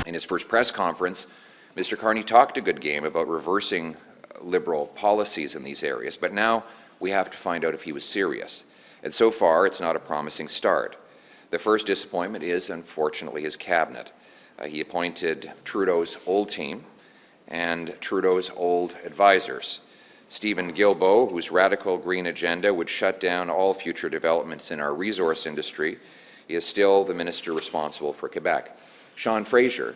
In his first press conference, Mr. Carney talked a good game about reversing Liberal policies in these areas, but now we have to find out if he was serious. And so far, it's not a promising start. The first disappointment is, unfortunately, his cabinet. He appointed Trudeau's old team and Trudeau's old advisors. Stephen Guilbeault, whose radical green agenda would shut down all future developments in our resource industry, is still the minister responsible for Quebec. Sean Fraser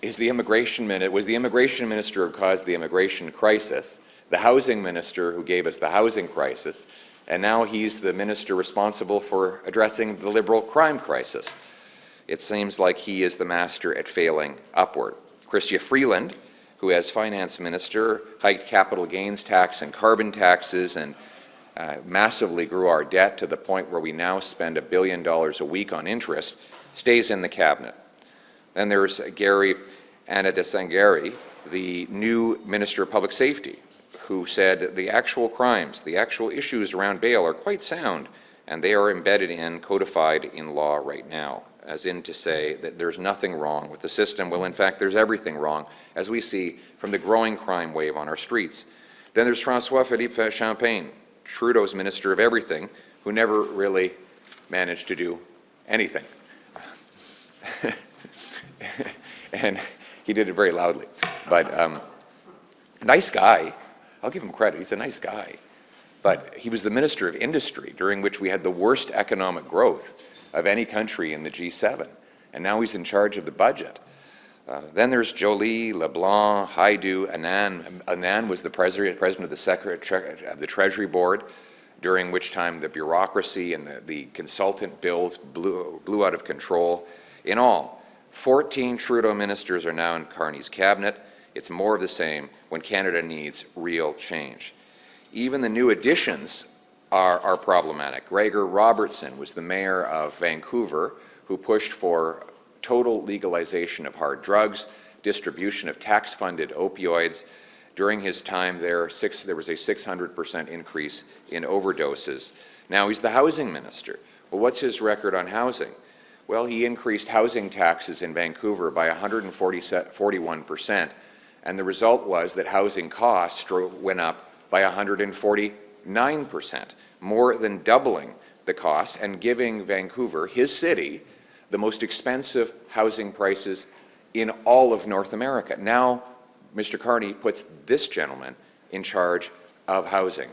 was the immigration minister who caused the immigration crisis, the housing minister who gave us the housing crisis, and now he's the minister responsible for addressing the Liberal crime crisis. It seems like he is the master at failing upward. Chrystia Freeland, who as finance minister hiked capital gains tax and carbon taxes and massively grew our debt to the point where we now spend $1 billion a week on interest, stays in the cabinet. Then there's Gary Anadasangari, the new Minister of Public Safety, who said the actual crimes, the actual issues around bail are quite sound, and they are embedded in, codified in law right now, as in to say that there's nothing wrong with the system. Well, in fact, there's everything wrong, as we see from the growing crime wave on our streets. Then there's François-Philippe Champagne, Trudeau's Minister of Everything, who never really managed to do anything. And he did it very loudly. But nice guy. I'll give him credit. He's a nice guy. But he was the Minister of Industry, during which we had the worst economic growth of any country in the G7. And now he's in charge of the budget. Then there's Joly, LeBlanc, Haidu, Anand. Anand was the president of the Treasury Board, during which time the bureaucracy and the consultant bills blew out of control. In all, 14 Trudeau ministers are now in Carney's cabinet. It's more of the same when Canada needs real change. Even the new additions are problematic. Gregor Robertson was the mayor of Vancouver, who pushed for total legalization of hard drugs, distribution of tax-funded opioids. During his time there was a 600% increase in overdoses. Now he's the housing minister. Well, what's his record on housing? Well, he increased housing taxes in Vancouver by 141%, and the result was that housing costs went up by 149%, more than doubling the costs and giving Vancouver, his city, the most expensive housing prices in all of North America. Now, Mr. Carney puts this gentleman in charge of housing.